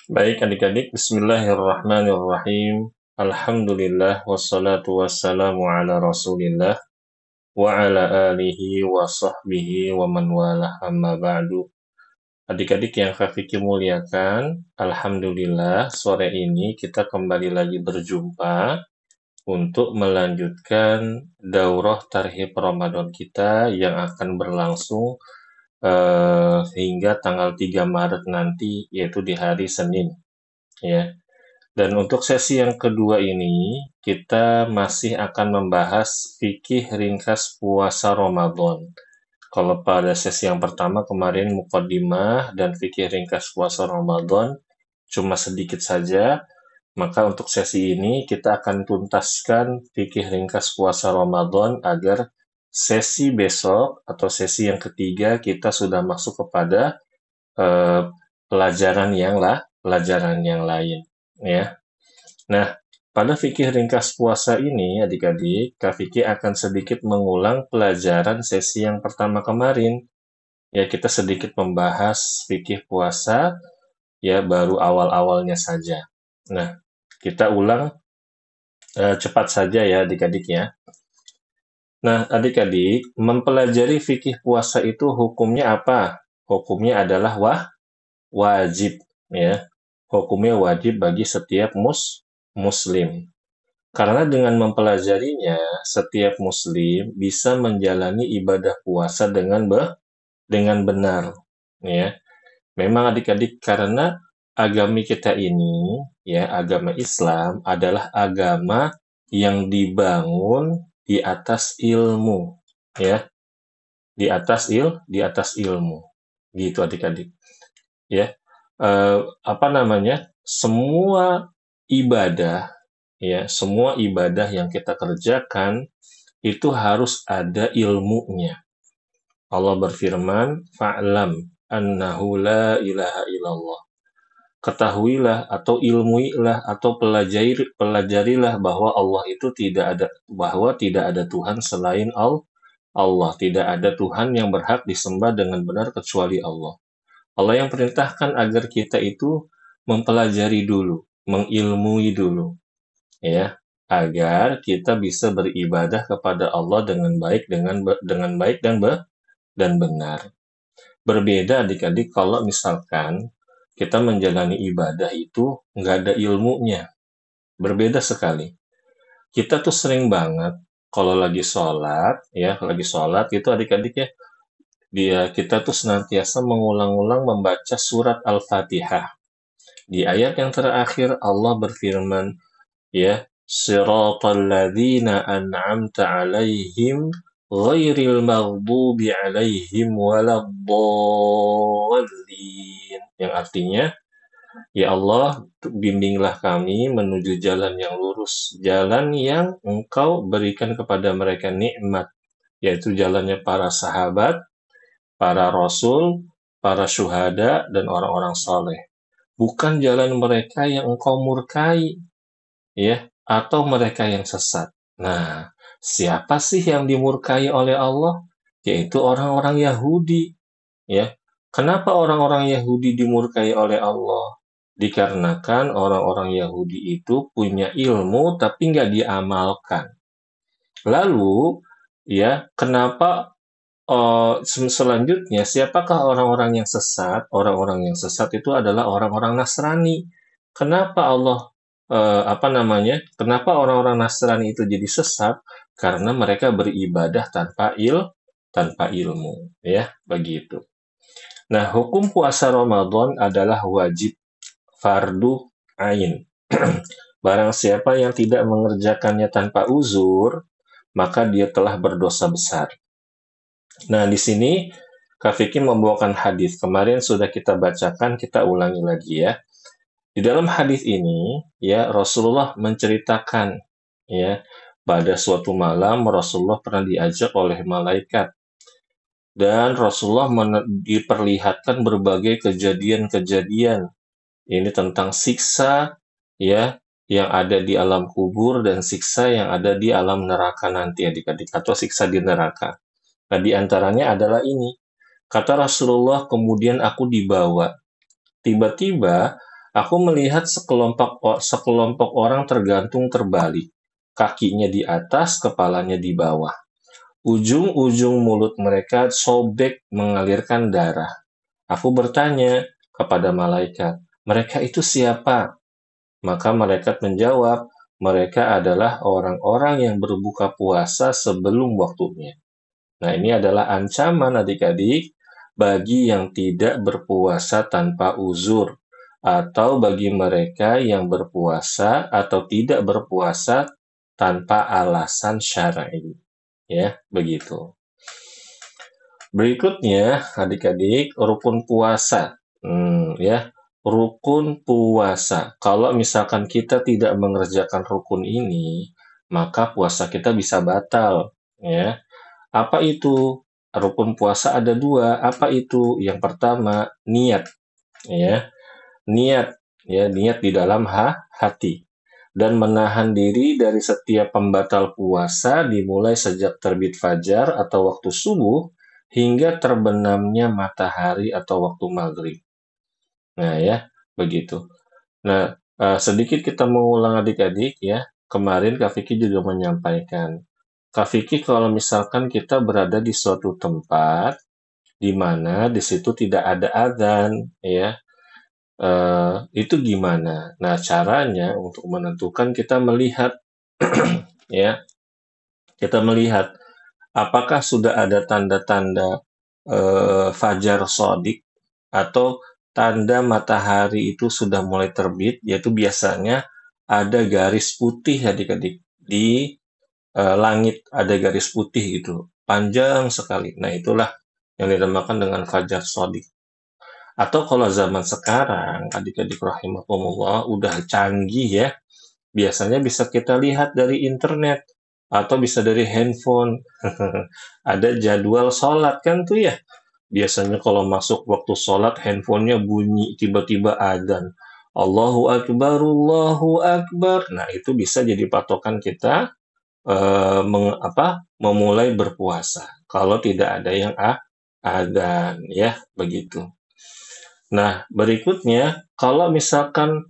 Baik adik-adik, bismillahirrahmanirrahim. Alhamdulillah, wassalatu wassalamu ala rasulillah, wa ala alihi wa sahbihi wa man walah amma ba'du. Adik-adik yang Kak Vicky muliakan, Alhamdulillah sore ini kita kembali lagi berjumpa untuk melanjutkan daurah Tarhib Ramadan kita yang akan berlangsung hingga tanggal 3 Maret nanti, yaitu di hari Senin. Ya. Dan untuk sesi yang kedua ini, kita masih akan membahas fikih ringkas puasa Ramadan. Kalau pada sesi yang pertama kemarin mukaddimah dan fikih ringkas puasa Ramadan cuma sedikit saja, maka untuk sesi ini kita akan tuntaskan fikih ringkas puasa Ramadan agar sesi besok atau sesi yang ketiga kita sudah masuk kepada eh, pelajaran yang lain, ya. Nah, pada fikih ringkas puasa ini, adik-adik, Kak Fikih akan sedikit mengulang pelajaran sesi yang pertama kemarin. Ya, kita sedikit membahas fikih puasa, ya baru awal-awalnya saja. Nah, kita ulang cepat saja ya, adik-adik ya. Nah, adik-adik, mempelajari fikih puasa itu hukumnya apa? Hukumnya adalah wajib, ya. Hukumnya wajib bagi setiap muslim. Karena dengan mempelajarinya, setiap muslim bisa menjalani ibadah puasa dengan benar, ya. Memang adik-adik karena agama kita ini, ya, agama Islam adalah agama yang dibangun di atas ilmu, ya, di atas ilmu. Gitu adik-adik, ya. Apa namanya? Semua ibadah yang kita kerjakan itu harus ada ilmunya. Allah berfirman, "Fa'lam annahu la ilaha illallah." Ketahuilah atau ilmuilah atau pelajarilah bahwa tidak ada Tuhan selain Allah, tidak ada Tuhan yang berhak disembah dengan benar kecuali Allah. Allah yang perintahkan agar kita itu mempelajari dulu, mengilmui dulu, ya, agar kita bisa beribadah kepada Allah dengan baik dan benar. Berbeda adik-adik kalau misalkan kita menjalani ibadah itu nggak ada ilmunya. Berbeda sekali. Kita tuh sering banget kalau lagi sholat itu adik-adik ya, kita tuh senantiasa mengulang-ulang membaca surat Al-Fatihah. Di ayat yang terakhir Allah berfirman, ya, siratal ladzina an'amta 'alaihim ghairil maghdubi 'alaihim waladdallin. Yang artinya, ya Allah, bimbinglah kami menuju jalan yang lurus, jalan yang Engkau berikan kepada mereka nikmat, yaitu jalannya para sahabat, para rasul, para syuhada, dan orang-orang soleh. Bukan jalan mereka yang Engkau murkai, ya, atau mereka yang sesat. Nah, siapa sih yang dimurkai oleh Allah? Yaitu orang-orang Yahudi, ya. Kenapa orang-orang Yahudi dimurkai oleh Allah? Dikarenakan orang-orang Yahudi itu punya ilmu tapi nggak diamalkan. Lalu, ya, kenapa selanjutnya, siapakah orang-orang yang sesat? Orang-orang yang sesat itu adalah orang-orang Nasrani. Kenapa Allah, kenapa orang-orang Nasrani itu jadi sesat? Karena mereka beribadah tanpa ilmu, ya, begitu. Nah, hukum puasa Ramadan adalah wajib, fardu ain. Barang siapa yang tidak mengerjakannya tanpa uzur, maka dia telah berdosa besar. Nah, di sini Kak Vicky membawakan hadis. Kemarin sudah kita bacakan, kita ulangi lagi ya. Di dalam hadis ini, ya, Rasulullah menceritakan, ya, pada suatu malam Rasulullah pernah diajak oleh malaikat dan Rasulullah diperlihatkan berbagai kejadian-kejadian. Ini tentang siksa, ya, yang ada di alam kubur dan siksa yang ada di alam neraka nanti adik-adik, atau siksa di neraka. Nah, di antaranya adalah ini. Kata Rasulullah, kemudian aku dibawa. Tiba-tiba Aku melihat sekelompok orang tergantung terbalik, kakinya di atas, kepalanya di bawah. Ujung-ujung mulut mereka sobek mengalirkan darah. Aku bertanya kepada malaikat, "Mereka itu siapa?" Maka malaikat menjawab, "Mereka adalah orang-orang yang berbuka puasa sebelum waktunya." Nah, ini adalah ancaman adik-adik bagi yang tidak berpuasa tanpa uzur, atau bagi mereka yang berpuasa atau tidak berpuasa tanpa alasan syar'i. Ya, begitu. Berikutnya, adik-adik, rukun puasa. Ya, rukun puasa. Kalau misalkan kita tidak mengerjakan rukun ini, maka puasa kita bisa batal. Ya, apa itu? Rukun puasa ada dua. Apa itu? Yang pertama, niat. Ya, niat. Ya, niat di dalam hati. Dan menahan diri dari setiap pembatal puasa dimulai sejak terbit fajar atau waktu subuh hingga terbenamnya matahari atau waktu maghrib. Nah ya, begitu. Nah, sedikit kita mengulang adik-adik ya. Kemarin Kak Vicky juga menyampaikan. Kak Vicky kalau misalkan kita berada di suatu tempat di mana di situ tidak ada adzan ya, itu gimana? Nah, caranya untuk menentukan kita melihat ya, kita melihat apakah sudah ada tanda-tanda fajar shadiq atau tanda matahari itu sudah mulai terbit, yaitu biasanya ada garis putih adik-adik di langit, ada garis putih gitu, panjang sekali. Nah, itulah yang dinamakan dengan fajar shadiq. Atau kalau zaman sekarang, adik-adik rahimahumullah, udah canggih ya, biasanya bisa kita lihat dari internet atau bisa dari handphone. Ada jadwal sholat kan tuh ya. Biasanya kalau masuk waktu sholat, handphonenya bunyi, tiba-tiba adzan. Allahu Akbar, Allahu Akbar. Nah, itu bisa jadi patokan kita memulai berpuasa. Kalau tidak ada yang adzan, ya, begitu. Nah, berikutnya, kalau misalkan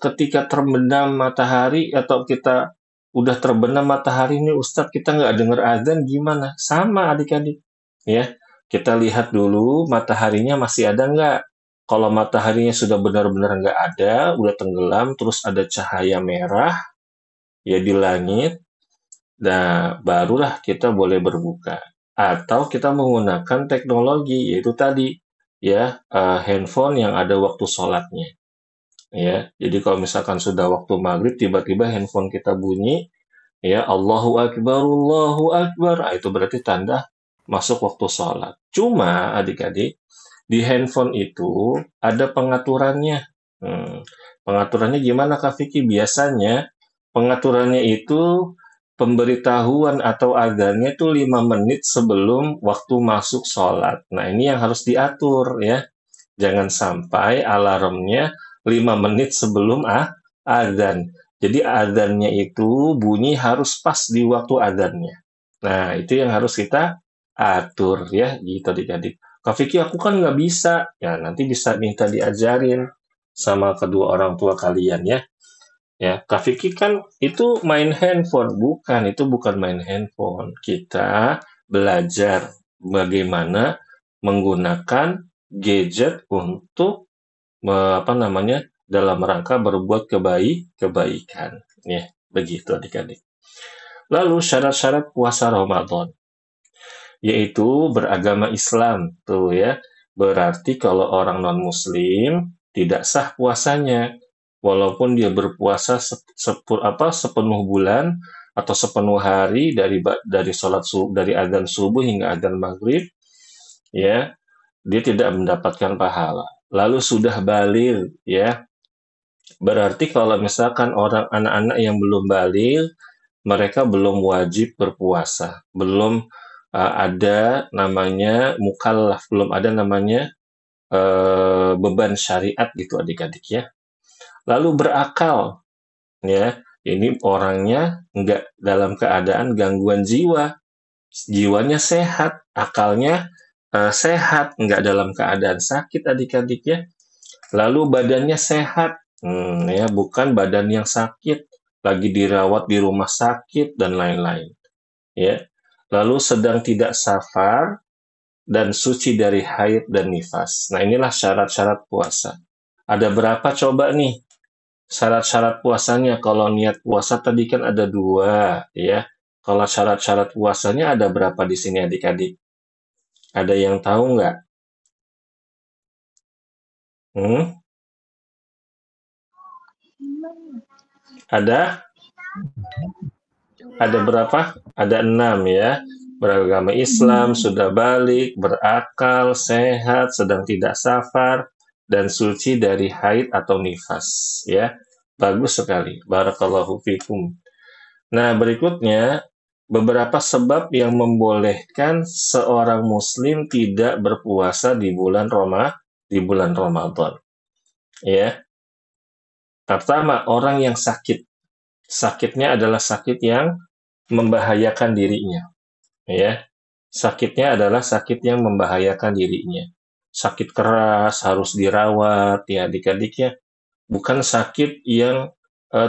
ketika terbenam matahari atau kita udah terbenam matahari nih Ustadz, kita nggak dengar azan gimana? Sama adik-adik, ya. Kita lihat dulu mataharinya masih ada nggak. Kalau mataharinya sudah benar-benar nggak ada, udah tenggelam, terus ada cahaya merah ya di langit, nah barulah kita boleh berbuka. Atau kita menggunakan teknologi, yaitu tadi ya handphone yang ada waktu sholatnya. Ya, jadi kalau misalkan sudah waktu maghrib tiba-tiba handphone kita bunyi, ya Allahu Akbar, nah, itu berarti tanda masuk waktu sholat. Cuma adik-adik di handphone itu ada pengaturannya. Pengaturannya gimana Kak Vicky? Biasanya pengaturannya itu pemberitahuan atau adzannya itu 5 menit sebelum waktu masuk sholat. Nah ini yang harus diatur ya. Jangan sampai alarmnya 5 menit sebelum adzan. Jadi adzannya itu bunyi harus pas di waktu adzannya. Nah, itu yang harus kita atur ya, gitu adik-adik. Kak Vicky, aku kan nggak bisa. Ya, nanti bisa minta diajarin sama kedua orang tua kalian ya. Ya, Kak Vicky kan itu main handphone. Bukan, itu bukan main handphone. Kita belajar bagaimana menggunakan gadget untuk dalam rangka berbuat kebaikan ya begitu adik-adik. Lalu syarat-syarat puasa Ramadan yaitu beragama Islam tuh ya, berarti kalau orang non muslim tidak sah puasanya walaupun dia berpuasa sepenuh bulan atau sepenuh hari dari sholat dari adzan subuh hingga adzan maghrib ya, dia tidak mendapatkan pahala. Lalu sudah baligh ya. Berarti kalau misalkan orang anak-anak yang belum baligh, mereka belum wajib berpuasa, belum ada namanya mukallaf, belum ada namanya beban syariat gitu adik-adik ya. Lalu berakal ya, ini orangnya nggak dalam keadaan gangguan jiwa, jiwanya sehat, akalnya sehat, nggak dalam keadaan sakit adik-adik ya. Lalu badannya sehat, ya, bukan badan yang sakit, lagi dirawat di rumah sakit dan lain-lain, ya. Lalu sedang tidak safar dan suci dari haid dan nifas. Nah, inilah syarat-syarat puasa. Ada berapa coba nih syarat-syarat puasanya? Kalau niat puasa tadi kan ada dua, ya. Kalau syarat-syarat puasanya ada berapa di sini adik-adik? Ada yang tahu nggak? Hmm? Ada? Ada berapa? Ada 6 ya. Beragama Islam, sudah balik, berakal, sehat, sedang tidak safar, dan suci dari haid atau nifas. Ya, bagus sekali. Barakallahu fikum. Nah, berikutnya beberapa sebab yang membolehkan seorang Muslim tidak berpuasa di bulan Ramadan. Ya, pertama orang yang sakit. Sakitnya adalah sakit yang membahayakan dirinya. Ya, sakitnya adalah sakit yang membahayakan dirinya. Sakit keras, harus dirawat, ya adik-adik ya. Bukan sakit yang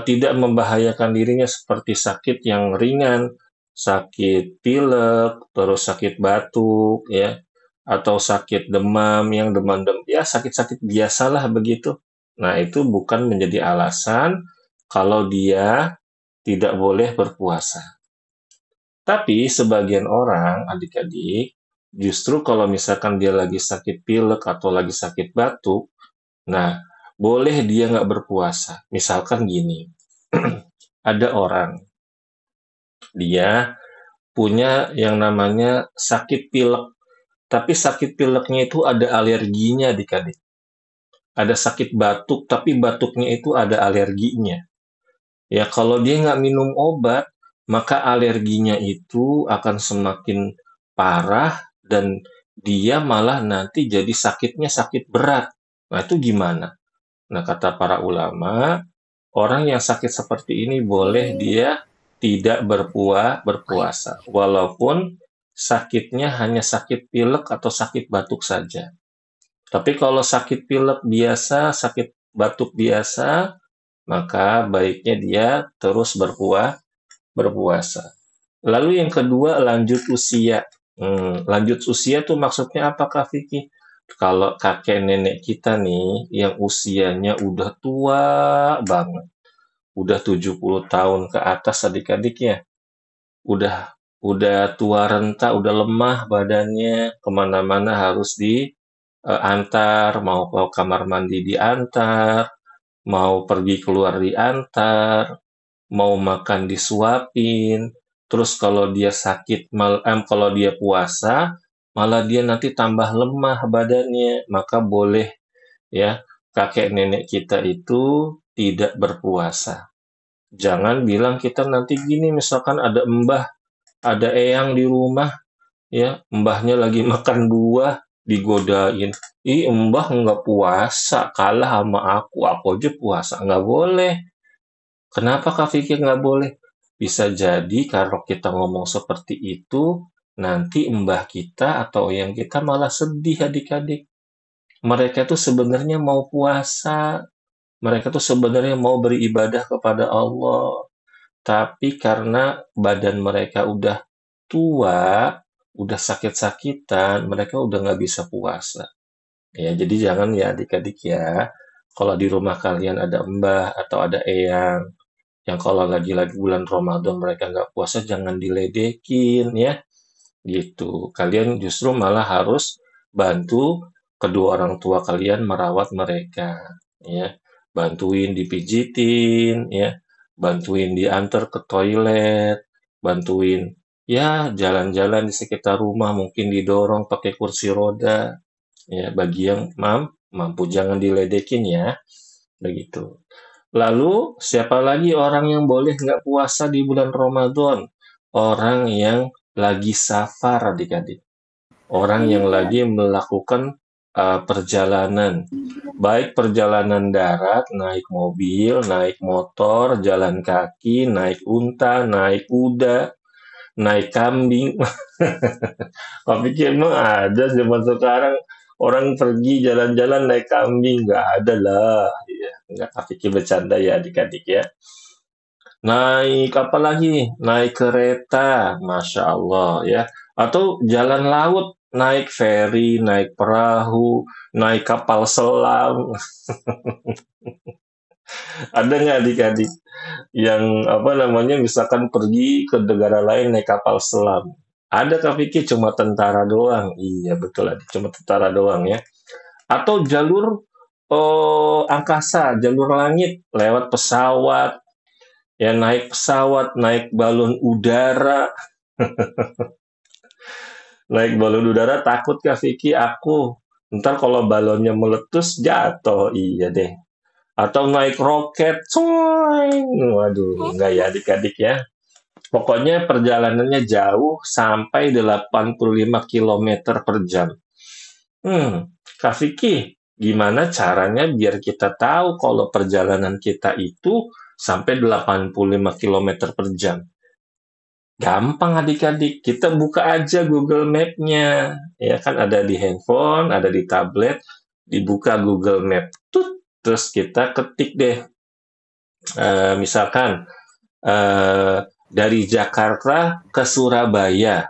tidak membahayakan dirinya seperti sakit yang ringan, sakit pilek, terus sakit batuk, ya, atau sakit demam yang demam-demam, ya sakit-sakit biasalah begitu. Nah, itu bukan menjadi alasan kalau dia tidak boleh berpuasa. Tapi sebagian orang, adik-adik, justru kalau misalkan dia lagi sakit pilek atau lagi sakit batuk, nah, boleh dia nggak berpuasa. Misalkan gini, ada orang, dia punya yang namanya sakit pilek, tapi sakit pileknya itu ada alerginya adik-adik. Ada sakit batuk, tapi batuknya itu ada alerginya. Ya, kalau dia nggak minum obat, maka alerginya itu akan semakin parah dan dia malah nanti jadi sakitnya sakit berat. Nah, itu gimana? Nah, kata para ulama, orang yang sakit seperti ini boleh dia tidak berpuasa, walaupun sakitnya hanya sakit pilek atau sakit batuk saja. Tapi kalau sakit pilek biasa, sakit batuk biasa, maka baiknya dia terus berpuasa. Lalu yang kedua, lanjut usia. Lanjut usia tuh maksudnya apa, Kak Vicky? Kalau kakek nenek kita nih, yang usianya udah tua banget, udah 70 tahun ke atas adik-adik ya, udah tua renta, udah lemah badannya, kemana-mana harus diantar, mau ke kamar mandi diantar, mau pergi keluar diantar, mau makan disuapin, terus kalau dia sakit, kalau dia puasa, malah dia nanti tambah lemah badannya, maka boleh ya kakek nenek kita itu tidak berpuasa. Jangan bilang kita nanti gini, misalkan ada mbah, ada eyang di rumah, ya mbahnya lagi makan buah, digodain. Ih, mbah nggak puasa, kalah sama aku aja puasa. Nggak boleh. Kenapa Kak Vicky nggak boleh? Bisa jadi kalau kita ngomong seperti itu, nanti mbah kita atau yang kita malah sedih adik-adik. Mereka tuh sebenarnya mau puasa, mereka tuh sebenarnya mau beribadah kepada Allah, tapi karena badan mereka udah tua, udah sakit-sakitan, mereka udah nggak bisa puasa. Ya, jadi jangan ya adik-adik ya, kalau di rumah kalian ada mbah atau ada eyang, yang kalau lagi-lagi bulan Ramadan mereka nggak puasa, jangan diledekin ya, gitu. Kalian justru malah harus bantu kedua orang tua kalian merawat mereka, ya. Bantuin dipijitin, ya. Bantuin diantar ke toilet, bantuin ya jalan-jalan di sekitar rumah, mungkin didorong pakai kursi roda, ya. Bagi yang mampu, jangan diledekin ya, begitu. Lalu, siapa lagi orang yang boleh nggak puasa di bulan Ramadan? Orang yang lagi safar, adik-adik. Orang yang lagi melakukan perjalanan. Baik perjalanan darat, naik mobil, naik motor, jalan kaki, naik unta, naik kuda, naik kambing. Kau pikir emang ada zaman sekarang Orang pergi jalan-jalan naik kambing, nggak ada lah. Ya, nggak Kak Vicky bercanda ya adik-adik ya. Naik apa lagi? Naik kereta, Masya Allah ya. Atau jalan laut, naik feri, naik perahu, naik kapal selam. Ada nggak adik-adik yang apa namanya misalkan pergi ke negara lain naik kapal selam? Ada Kak Vicky cuma tentara doang. Iya betul adik, cuma tentara doang ya. Atau jalur angkasa, jalur langit lewat pesawat, ya naik pesawat, naik balon udara, naik balon udara takut Kak Vicky aku. Ntar kalau balonnya meletus jatuh, iya deh. Atau naik roket, coy. Waduh, enggak ya adik-adik ya. Pokoknya perjalanannya jauh sampai 85 kilometer per jam. Kak Vicky, gimana caranya biar kita tahu kalau perjalanan kita itu sampai 85 kilometer per jam? Gampang adik-adik, kita buka aja Google Map-nya. Ya kan ada di handphone, ada di tablet, dibuka Google Map. Terus kita ketik deh, misalkan dari Jakarta ke Surabaya.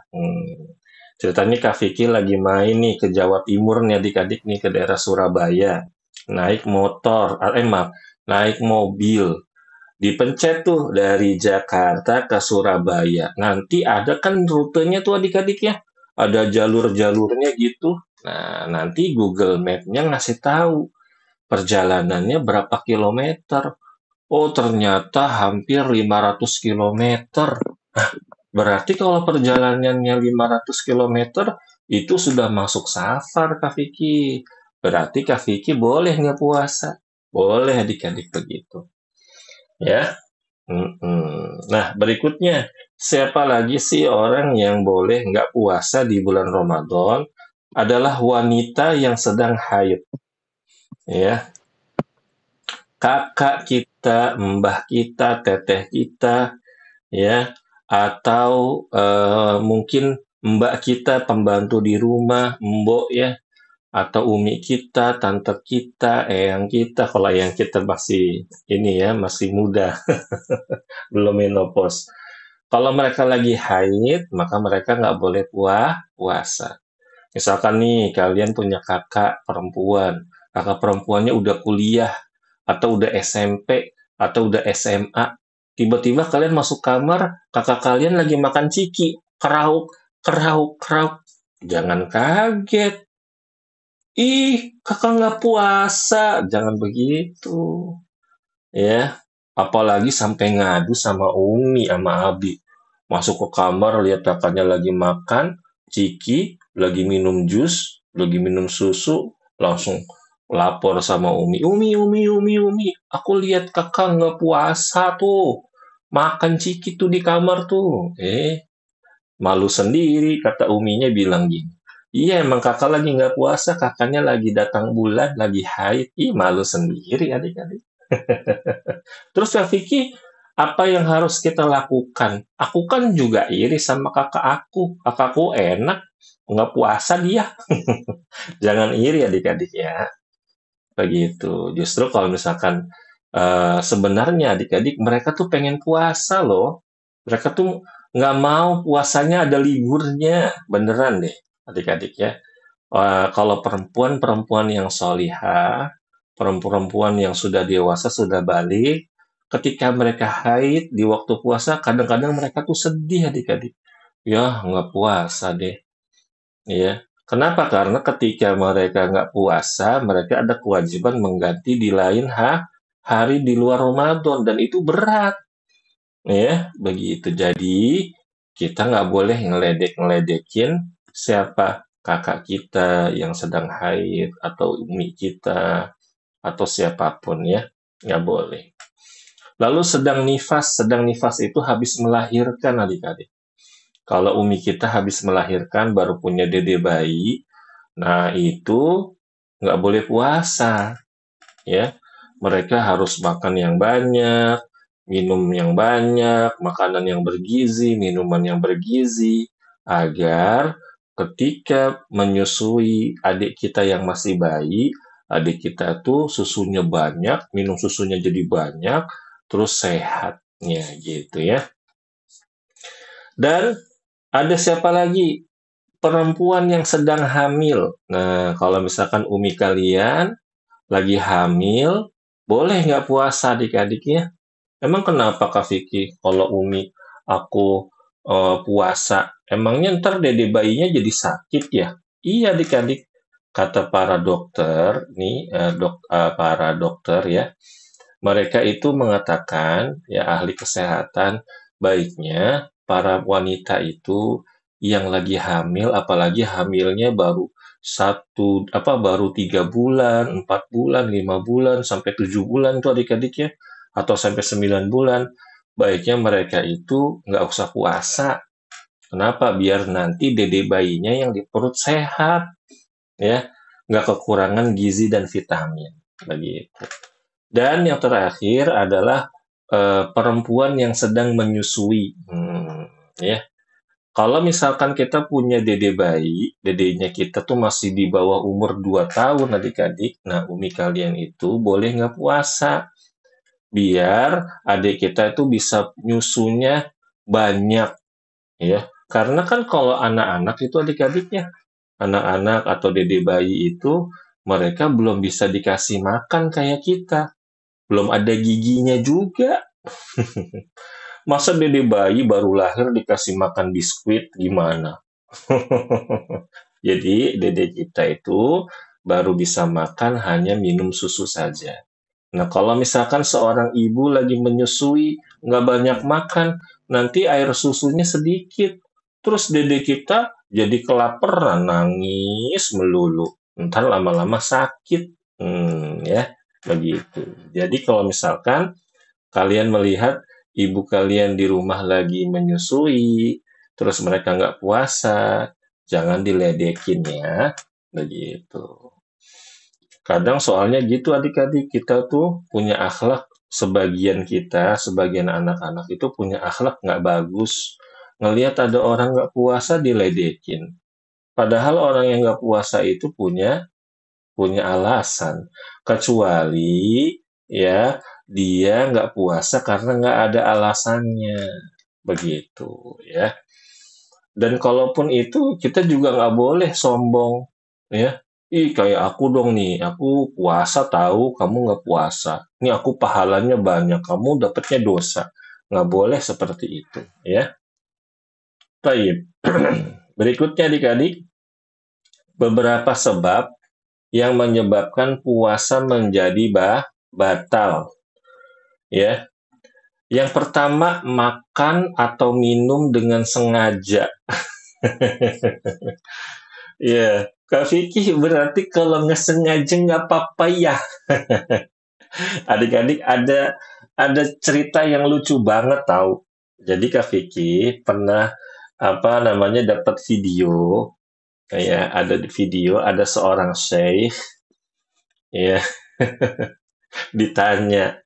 Ceritanya Kak Vicky lagi main nih ke Jawa Timur nih adik-adik nih ke daerah Surabaya. Naik motor, maaf, naik mobil. Dipencet tuh dari Jakarta ke Surabaya. Nanti ada kan rutenya tuh adik-adik ya. Ada jalur-jalurnya gitu. Nah, nanti Google Map-nya ngasih tahu perjalanannya berapa kilometer. Oh, ternyata hampir 500 kilometer. Berarti kalau perjalanannya 500 kilometer, itu sudah masuk safar, Kak Vicky. Berarti Kak Vicky boleh nggak puasa? Boleh adik-adik begitu. Ya. Nah, berikutnya, siapa lagi sih orang yang boleh nggak puasa di bulan Ramadan? Adalah wanita yang sedang haid. Ya, kakak kita, mbah kita, teteh kita, ya, atau mungkin mbak kita pembantu di rumah, mbok ya, atau umi kita, tante kita, eyang kita, kalau eyang kita masih ini ya, masih muda, belum menopause. Kalau mereka lagi haid, maka mereka nggak boleh puasa. Misalkan nih, kalian punya kakak perempuannya udah kuliah, atau udah SMP, atau udah SMA. Tiba-tiba kalian masuk kamar, kakak kalian lagi makan ciki, kerauk, kerauk, kerauk. Jangan kaget. Ih, kakak nggak puasa. Jangan begitu. Ya, apalagi sampai ngadu sama Umi, sama Abi. Masuk ke kamar, lihat kakaknya lagi makan, ciki, lagi minum jus, lagi minum susu, langsung lapor sama Umi. Umi, aku lihat kakak nggak puasa tuh. Makan ciki tuh di kamar tuh. Malu sendiri, kata Uminya bilang gini. Iya, emang kakak lagi nggak puasa, kakaknya lagi datang bulan, lagi haid. Ih, malu sendiri adik-adik. Terus Kak Vicky, apa yang harus kita lakukan? Aku kan juga iri sama kakak aku. Kakakku enak, nggak puasa dia. Jangan iri adik-adik ya. Begitu. Justru kalau misalkan sebenarnya adik-adik mereka tuh pengen puasa loh. Mereka tuh nggak mau puasanya ada liburnya. Beneran deh adik-adik ya. Kalau perempuan-perempuan yang solihah, perempuan yang sudah dewasa, sudah balik, ketika mereka haid di waktu puasa, kadang-kadang mereka tuh sedih adik-adik. Ya, nggak puasa deh. Ya. Kenapa? Karena ketika mereka nggak puasa, mereka ada kewajiban mengganti di lain hari di luar Ramadan, dan itu berat. Ya, begitu. Jadi, kita nggak boleh ngeledek-ngeledekin siapa kakak kita yang sedang haid, atau umi kita, atau siapapun ya. Nggak boleh. Lalu sedang nifas itu habis melahirkan adik-adik. Kalau umi kita habis melahirkan baru punya dede bayi, nah itu nggak boleh puasa, ya. Mereka harus makan yang banyak, minum yang banyak, makanan yang bergizi, minuman yang bergizi, agar ketika menyusui adik kita yang masih bayi, adik kita tuh susunya banyak, minum susunya jadi banyak, terus sehatnya gitu ya. Dan ada siapa lagi? Perempuan yang sedang hamil. Nah, kalau misalkan Umi kalian lagi hamil, boleh nggak puasa adik-adik ya? Emang kenapa Kak Vicky? Kalau Umi, aku puasa, emangnya ntar dede bayinya jadi sakit ya? Iya adik-adik, kata para dokter, nih para dokter ya, mereka itu mengatakan, ya ahli kesehatan, baiknya para wanita itu yang lagi hamil, apalagi hamilnya baru 3 bulan, 4 bulan, 5 bulan, sampai 7 bulan tuh adik-adik ya, atau sampai 9 bulan, baiknya mereka itu nggak usah puasa. Kenapa? Biar nanti dede bayinya yang di perut sehat, ya, nggak kekurangan gizi dan vitamin, begitu. Dan yang terakhir adalah perempuan yang sedang menyusui. Ya. Kalau misalkan kita punya dede bayi, dedenya kita tuh masih di bawah umur 2 tahun adik-adik, nah umi kalian itu boleh nggak puasa. Biar adik kita itu bisa nyusunya banyak, ya. Karena kan kalau anak-anak itu adik-adiknya, anak-anak atau dede bayi itu, mereka belum bisa dikasih makan kayak kita. Belum ada giginya juga. Masa dede bayi baru lahir dikasih makan biskuit, gimana? Jadi dede kita itu baru bisa makan hanya minum susu saja. Nah, kalau misalkan seorang ibu lagi menyusui, nggak banyak makan, nanti air susunya sedikit. Terus dede kita jadi kelaparan, nangis melulu. Ntar lama-lama sakit. Ya, begitu. Jadi kalau misalkan kalian melihat ibu kalian di rumah lagi menyusui, terus mereka nggak puasa, jangan diledekin ya, begitu. Kadang soalnya gitu adik-adik, kita tuh punya akhlak, sebagian anak-anak itu punya akhlak nggak bagus. Ngelihat ada orang nggak puasa diledekin. Padahal orang yang nggak puasa itu punya punya alasan. Kecuali ya dia nggak puasa karena nggak ada alasannya. Begitu ya. Dan kalaupun itu kita juga nggak boleh sombong ya. Ih kayak aku dong nih, aku puasa tahu kamu nggak puasa. Ini aku pahalanya banyak, kamu dapatnya dosa. Nggak boleh seperti itu ya. Baik. Berikutnya adik-adik, beberapa sebab yang menyebabkan puasa menjadi batal ya. Yang pertama, makan atau minum dengan sengaja. Ya, Kak Vicky berarti kalau nggak sengaja nggak apa-apa ya. Adik-adik ada cerita yang lucu banget tahu. Jadi Kak Vicky pernah apa namanya dapat video, ya ada di video ada seorang syekh ya ditanya,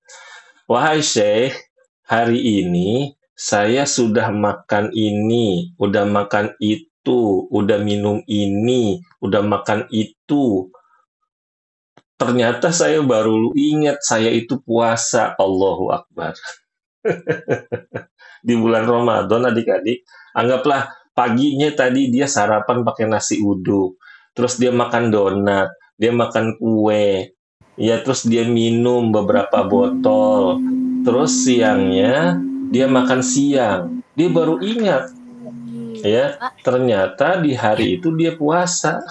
"Wahai Syekh, hari ini saya sudah makan ini, udah makan itu, udah minum ini, udah makan itu. Ternyata saya baru ingat saya itu puasa." Allahu Akbar. Di bulan Ramadan adik-adik, anggaplah paginya tadi dia sarapan pakai nasi uduk, terus dia makan donat, dia makan kue, ya terus dia minum beberapa botol, terus siangnya dia makan siang, dia baru ingat, ya ternyata di hari itu dia puasa.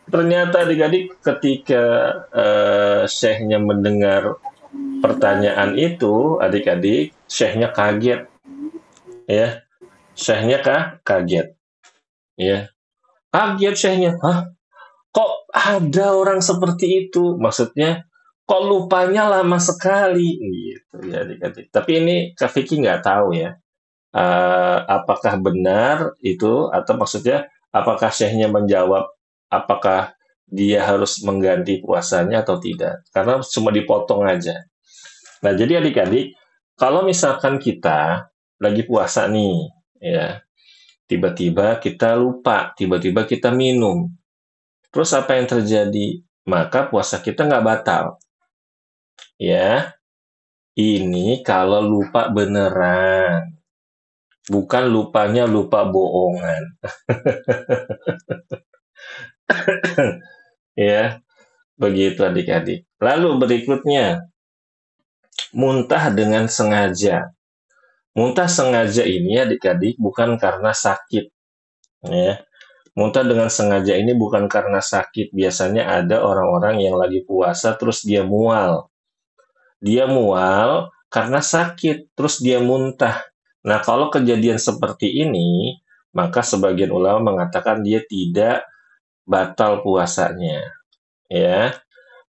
Ternyata adik-adik ketika syekhnya mendengar pertanyaan itu, adik-adik, syekhnya kaget, ya. Syekhnya kaget, ya. Kaget syekhnya, hah? Kok ada orang seperti itu? Maksudnya, kok lupanya lama sekali, gitu ya adik-adik. Tapi ini Kak Vicky nggak tahu ya, apakah benar itu atau maksudnya apakah syekhnya menjawab apakah dia harus mengganti puasanya atau tidak? Karena cuma dipotong aja. Nah, jadi adik-adik, kalau misalkan kita lagi puasa nih, ya, tiba-tiba kita lupa, tiba-tiba kita minum. Terus apa yang terjadi? Maka puasa kita nggak batal. Ya, ini kalau lupa beneran. Bukan lupanya lupa bohongan. Ya, begitu adik-adik. Lalu berikutnya, muntah dengan sengaja. Muntah sengaja ini adik-adik bukan karena sakit. Ya. Muntah dengan sengaja ini bukan karena sakit. Biasanya ada orang-orang yang lagi puasa terus dia mual. Dia mual karena sakit, terus dia muntah. Nah, kalau kejadian seperti ini, maka sebagian ulama mengatakan dia tidak batal puasanya, ya.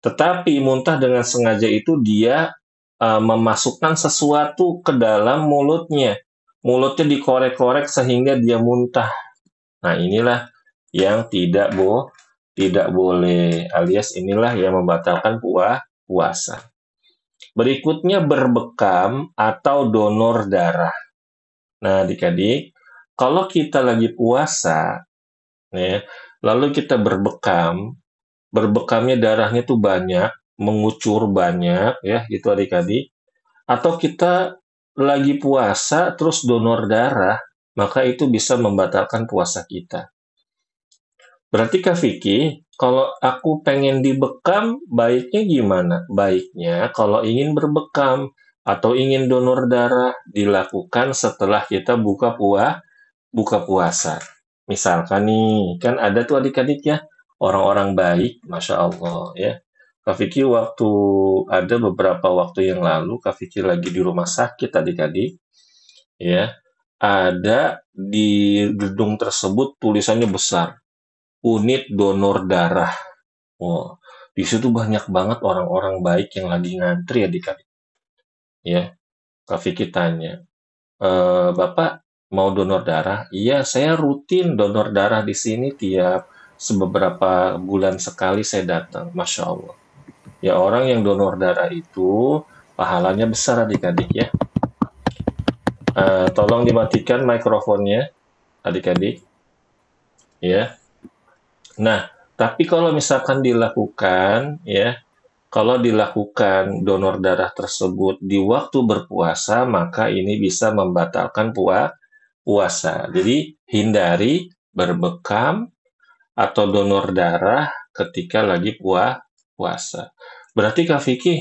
Tetapi muntah dengan sengaja itu dia memasukkan sesuatu ke dalam mulutnya. Mulutnya dikorek-korek sehingga dia muntah. Nah, inilah yang tidak boleh, alias inilah yang membatalkan puasa. Berikutnya berbekam atau donor darah. Nah, adik-adik, kalau kita lagi puasa, ya, lalu kita berbekamnya darahnya tuh banyak, mengucur banyak, ya, gitu adik-adik. Atau kita lagi puasa terus donor darah, maka itu bisa membatalkan puasa kita. Berarti Kak Vicky, kalau aku pengen dibekam, baiknya gimana? Baiknya kalau ingin berbekam atau ingin donor darah, dilakukan setelah kita buka puasa. Misalkan nih, kan ada tuh adik-adik ya, orang-orang baik, Masya Allah ya. Kak Vicky waktu ada beberapa waktu yang lalu, Kak Vicky lagi di rumah sakit adik-adik, ya. Ada di gedung tersebut tulisannya besar, unit donor darah. Oh, di situ banyak banget orang-orang baik yang lagi ngantri adik-adik. Ya, Kak Vicky tanya, Bapak mau donor darah? Iya, saya rutin donor darah di sini tiap beberapa bulan sekali saya datang. Masya Allah. Ya, orang yang donor darah itu pahalanya besar adik-adik ya. Tolong dimatikan mikrofonnya adik-adik. Ya. Nah, tapi kalau misalkan dilakukan ya, kalau dilakukan donor darah tersebut di waktu berpuasa, maka ini bisa membatalkan puasa. Jadi, hindari berbekam atau donor darah ketika lagi puasa. Berarti Kak Vicky,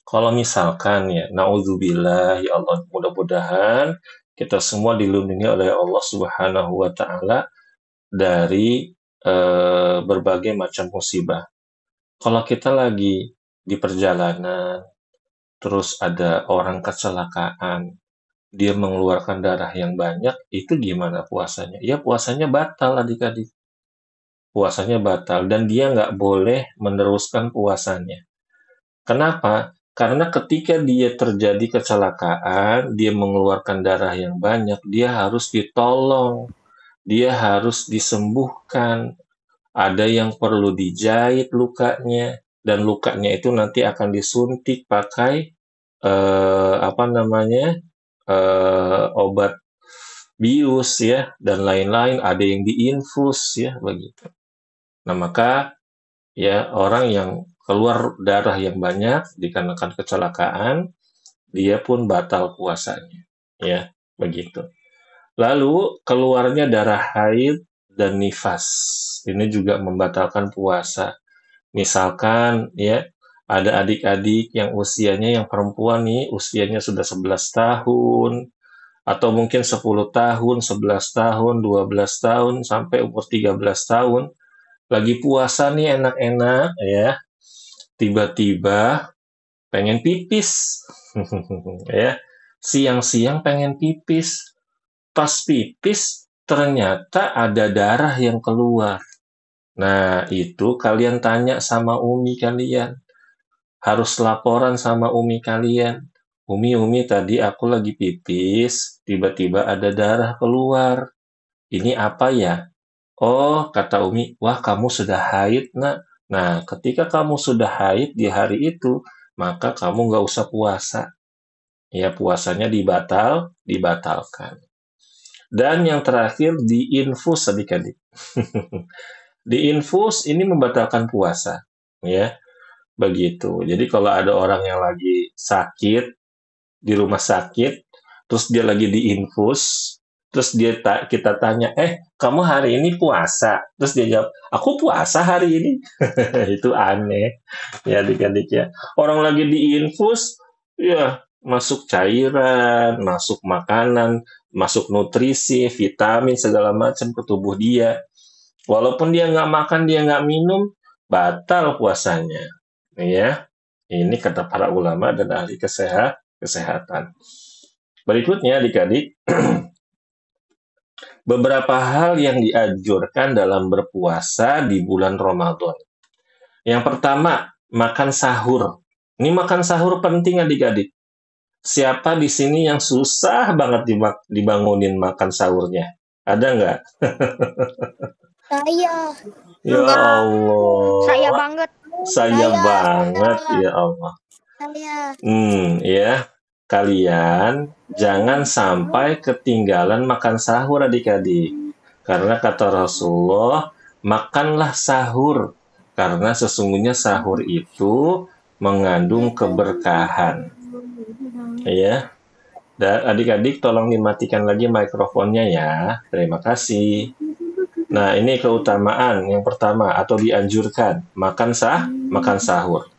kalau misalkan ya, naudzubillah ya Allah, mudah-mudahan kita semua dilindungi oleh Allah Subhanahu wa taala dari berbagai macam musibah. Kalau kita lagi di perjalanan, terus ada orang kecelakaan, dia mengeluarkan darah yang banyak, itu gimana puasanya? Ya puasanya batal adik-adik. Puasanya batal dan dia nggak boleh meneruskan puasanya. Kenapa? Karena ketika dia terjadi kecelakaan, dia mengeluarkan darah yang banyak, dia harus ditolong, dia harus disembuhkan. Ada yang perlu dijahit lukanya, dan lukanya itu nanti akan disuntik pakai apa namanya obat bius ya dan lain-lain. Ada yang diinfus ya begitu. Nah maka ya orang yang keluar darah yang banyak dikarenakan kecelakaan, dia pun batal puasanya. Ya, begitu. Lalu keluarnya darah haid dan nifas. Ini juga membatalkan puasa. Misalkan ya, ada adik-adik yang usianya yang perempuan nih, usianya sudah 11 tahun atau mungkin 10 tahun, 11 tahun, 12 tahun sampai umur 13 tahun lagi puasa nih enak-enak ya, tiba-tiba pengen pipis. Ya, siang-siang pengen pipis. Pas pipis ternyata ada darah yang keluar. Nah, itu kalian tanya sama umi kalian. Harus laporan sama umi kalian. Umi, tadi aku lagi pipis, tiba-tiba ada darah keluar. Ini apa ya? Oh, kata umi, wah kamu sudah haid, nak. Nah, ketika kamu sudah haid di hari itu, maka kamu nggak usah puasa. Ya, puasanya dibatalkan. Dan yang terakhir diinfus adik-adik. Diinfus ini membatalkan puasa, ya, begitu. Jadi kalau ada orang yang lagi sakit di rumah sakit, terus dia lagi diinfus, terus kita tanya, kamu hari ini puasa? Terus dia jawab, aku puasa hari ini. Itu aneh, ya adik-adik ya. Orang lagi diinfus, ya masuk cairan, masuk makanan, masuk nutrisi, vitamin segala macam ke tubuh dia. Walaupun dia nggak makan, dia nggak minum, batal puasanya. Ya, ini kata para ulama dan ahli kesehatan. Berikutnya, adik-adik, beberapa hal yang dianjurkan dalam berpuasa di bulan Ramadan. Yang pertama, makan sahur. Ini makan sahur penting, adik-adik. Siapa di sini yang susah banget dibangunin makan sahurnya? Ada nggak? Saya. Ya Allah. Saya banget. Saya banget, ya Allah. Ya. Kalian jangan sampai ketinggalan makan sahur, adik-adik. Karena kata Rasulullah, makanlah sahur. Karena sesungguhnya sahur itu mengandung keberkahan. Ya. Dan adik-adik tolong dimatikan lagi mikrofonnya ya. Terima kasih. Nah, ini keutamaan yang pertama atau dianjurkan, makan sahur.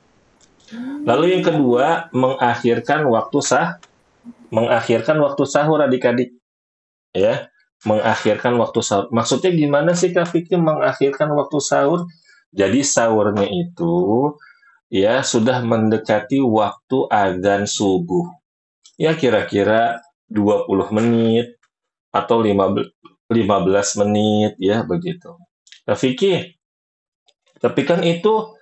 Lalu yang kedua, mengakhirkan waktu sahur adik-adik. Ya, mengakhirkan waktu sahur. Maksudnya gimana sih Kak Fikri mengakhirkan waktu sahur? Jadi sahurnya itu ya sudah mendekati waktu azan subuh. Ya kira-kira 20 menit atau 15 menit ya begitu. Kak Fikri, tapi kan itu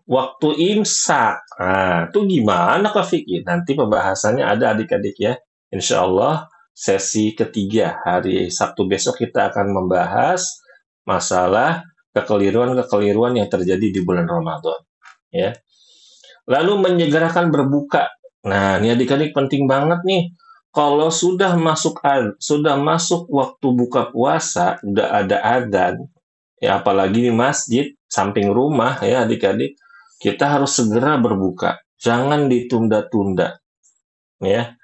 waktu imsak. Nah, itu gimana Kak Fikri? Nanti pembahasannya ada adik-adik ya. Insya Allah sesi ketiga hari Sabtu besok kita akan membahas masalah kekeliruan-kekeliruan yang terjadi di bulan Ramadan. Ya. Lalu menyegerakan berbuka. Nah, ini adik-adik penting banget nih. Kalau sudah masuk waktu buka puasa, udah ada adzan, ya apalagi di masjid samping rumah ya adik-adik, kita harus segera berbuka, jangan ditunda-tunda ya.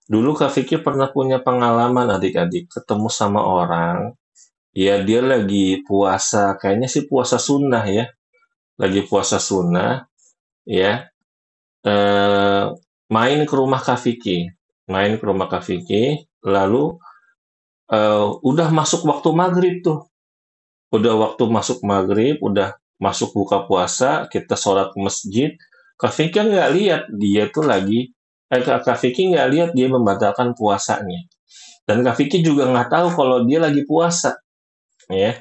Dulu Kak Fikir pernah punya pengalaman adik-adik, ketemu sama orang ya, dia lagi puasa, kayaknya sih puasa sunnah ya, lagi puasa sunnah ya, main ke rumah Kak Fikir, lalu udah masuk waktu maghrib tuh. Udah waktu masuk maghrib, udah masuk buka puasa, kita sholat ke masjid, Kak Vicky nggak lihat dia tuh lagi, Kak Vicky nggak lihat dia membatalkan puasanya. Dan Kak Vicky juga nggak tahu kalau dia lagi puasa. Ya.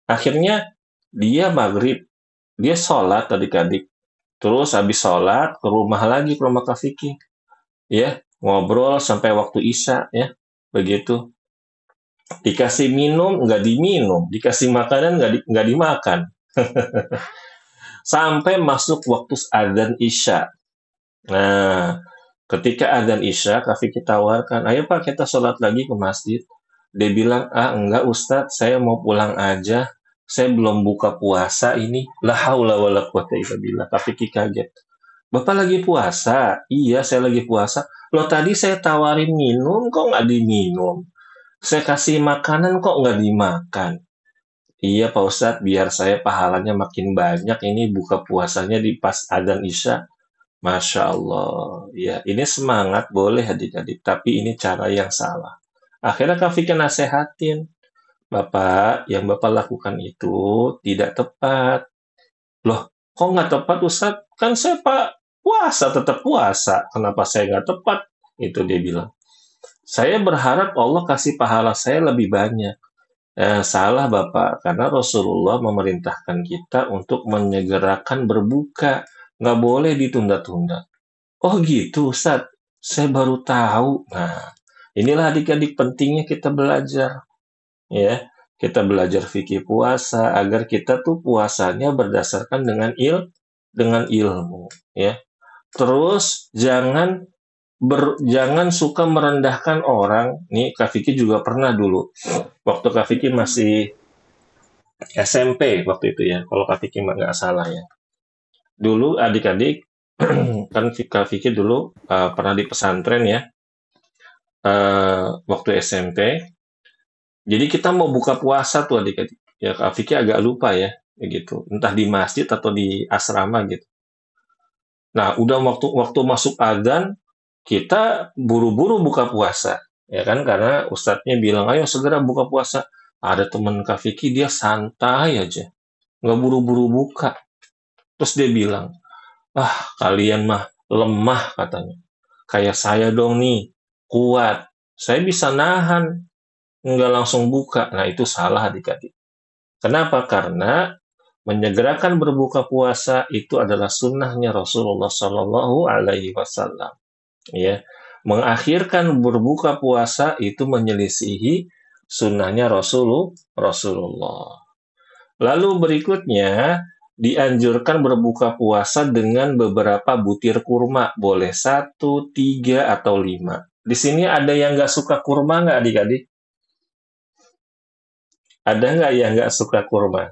Akhirnya dia maghrib, dia sholat adik-adik. Terus habis sholat, ke rumah Kak Vicky. Ya, ngobrol sampai waktu Isya, ya, begitu. Dikasih minum nggak diminum, dikasih makanan nggak dimakan. Sampai masuk waktu adzan Isya. Nah, ketika adzan Isya, Kak Vicky tawarkan, ayo Pak kita sholat lagi ke masjid. Dia bilang, enggak Ustadz, saya mau pulang aja. Saya belum buka puasa ini. La haula wala quwata illa billah. Kak Vicky kaget. Bapak lagi puasa? Iya, saya lagi puasa. Loh tadi saya tawarin minum, kok nggak diminum? Saya kasih makanan kok nggak dimakan? Iya Pak Ustadz, biar saya pahalanya makin banyak ini buka puasanya di pas adzan Isya. Masya Allah. Ya, ini semangat boleh adik-adik, tapi ini cara yang salah. Akhirnya Kak Fikir nasehatin, Bapak, yang Bapak lakukan itu tidak tepat. Loh, kok nggak tepat Ustadz? Kan saya Pak puasa, tetap puasa. Kenapa saya nggak tepat? Itu dia bilang. Saya berharap Allah kasih pahala saya lebih banyak. Salah Bapak, karena Rasulullah memerintahkan kita untuk menyegerakan berbuka. Nggak boleh ditunda-tunda. Oh gitu Ustaz, saya baru tahu. Nah, inilah adik-adik pentingnya kita belajar. Ya, kita belajar fikih puasa agar kita tuh puasanya berdasarkan dengan ilmu. Ya. Terus jangan jangan suka merendahkan orang. Nih Kak Vicky juga pernah dulu. Waktu Kak Vicky masih SMP waktu itu ya. Kalau Kak Vicky nggak salah ya. Dulu adik-adik kan Kak Vicky dulu pernah di pesantren ya. Waktu SMP. Jadi kita mau buka puasa tuh adik-adik. Ya Kak Vicky agak lupa ya, gitu. Entah di masjid atau di asrama gitu. Nah, udah waktu waktu masuk adzan, kita buru-buru buka puasa, ya kan? Karena ustadznya bilang, ayo segera buka puasa. Ada teman Kak Vicky, dia santai aja, nggak buru-buru buka. Terus dia bilang, ah kalian mah lemah katanya. Kayak saya dong nih, kuat. Saya bisa nahan, nggak langsung buka. Nah, itu salah adik-adik. Kenapa? Karena menyegerakan berbuka puasa itu adalah sunnahnya Rasulullah Shallallahu Alaihi Wasallam. Ya, mengakhirkan berbuka puasa itu menyelisihi sunnahnya Rasulullah. Lalu berikutnya dianjurkan berbuka puasa dengan beberapa butir kurma, boleh 1, 3, atau 5. Di sini ada yang nggak suka kurma nggak adik-adik? Ada nggak yang nggak suka kurma?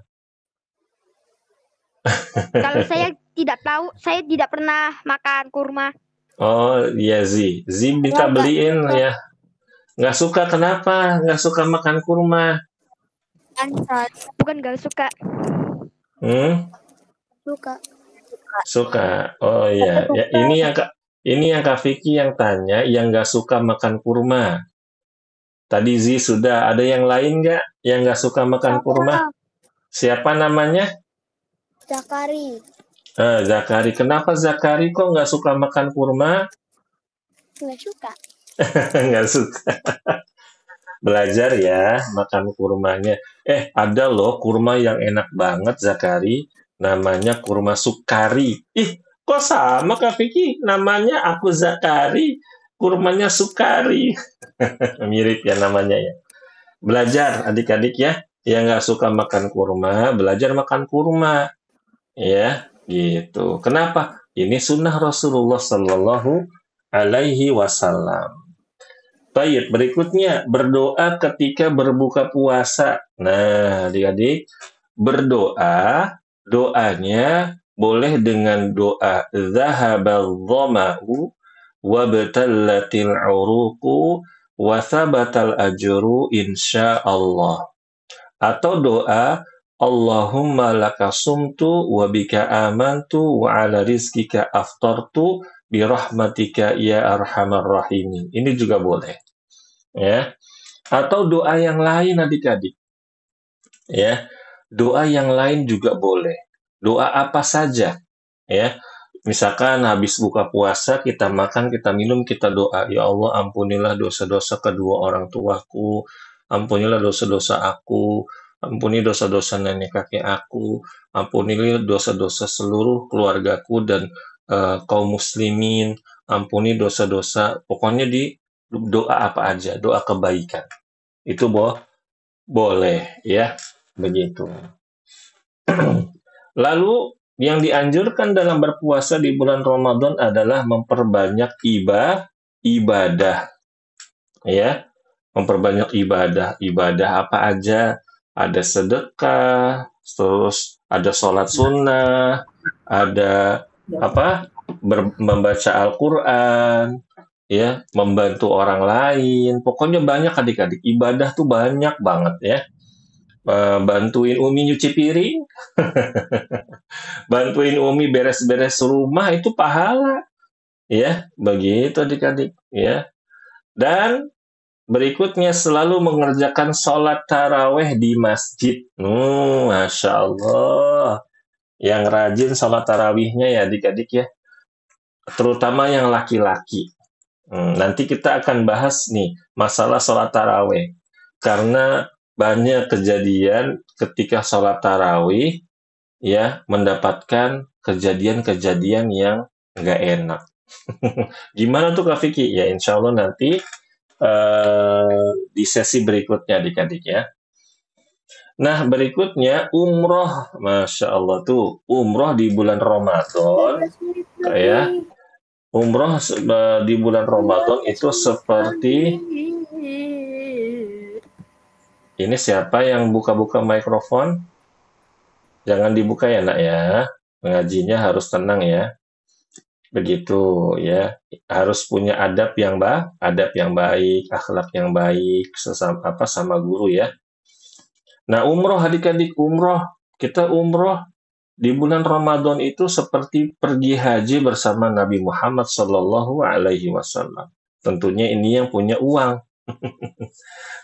Kalau saya tidak tahu, saya tidak pernah makan kurma. Oh iya Zi minta beliin ya. Nggak suka kenapa? Nggak suka makan kurma? Bukan nggak suka. Suka. Suka. Oh iya. Ya, ini yang Kak Vicky yang tanya, yang nggak suka makan kurma. Tadi Zi sudah. Ada yang lain nggak yang nggak suka makan kurma? Siapa namanya? Zakari. Zakari. Kenapa Zakari kok nggak suka makan kurma? Nggak suka. Nggak suka. Belajar ya makan kurmanya. Ada loh kurma yang enak banget Zakari. Namanya kurma Sukari. Ih, kok sama Kak Vicky? Namanya aku Zakari, kurmanya Sukari. Mirip ya namanya ya. Belajar adik-adik ya. Yang nggak suka makan kurma, belajar makan kurma. Ya, gitu. Kenapa? Ini sunnah Rasulullah Sallallahu Alaihi Wasallam. Baik, berikutnya berdoa ketika berbuka puasa. Nah, adik-adik, berdoa, doanya boleh dengan doa zahabal dhama'u wa batallatil uruqu wa thabatal ajru insyaallah. Atau doa Allahumma laka sumtu wa bika amantu wa ala rizkika aftartu birahmatika ya arhamar rahimin. Ini juga boleh. Ya. Atau doa yang lain adik-adik. Ya. Doa yang lain juga boleh. Doa apa saja. Ya. Misalkan habis buka puasa, kita makan, kita minum, kita doa. Ya Allah, ampunilah dosa-dosa kedua orang tuaku. Ampunilah dosa-dosa aku. Ampuni dosa-dosa nenek kakek aku. Ampunilah dosa-dosa seluruh keluargaku dan kaum muslimin. Ampuni dosa-dosa. Pokoknya di doa apa aja, doa kebaikan. Itu boleh ya, begitu. Lalu yang dianjurkan dalam berpuasa di bulan Ramadan adalah memperbanyak ibadah. Ya, memperbanyak ibadah. Ibadah apa aja? Ada sedekah, terus ada sholat sunnah, ada apa? Membaca Al-Quran, ya, membantu orang lain. Pokoknya banyak adik-adik. Ibadah tuh banyak banget ya. Bantuin Umi nyuci piring, bantuin Umi beres-beres rumah itu pahala. Ya, begitu adik-adik ya. Dan berikutnya selalu mengerjakan sholat taraweh di masjid. Masya Allah. Yang rajin sholat tarawihnya ya adik-adik ya. Terutama yang laki-laki. Nanti kita akan bahas nih masalah sholat taraweh. Karena banyak kejadian ketika sholat tarawih ya mendapatkan kejadian-kejadian yang nggak enak. Gimana tuh Kak Vicky? Ya insya Allah nanti di sesi berikutnya adik-adik ya. Nah berikutnya umroh, Masya Allah tuh umroh di bulan Ramadan ya. Umroh di bulan Ramadan itu seperti ini. Siapa yang buka-buka mikrofon? Jangan dibuka ya, Nak ya. Mengajinya harus tenang ya. Begitu ya. Harus punya adab yang baik, akhlak yang baik sama guru ya. Nah, umroh adik-adik, kita umroh di bulan Ramadan itu seperti pergi haji bersama Nabi Muhammad Shallallahu Alaihi Wasallam. Tentunya ini yang punya uang,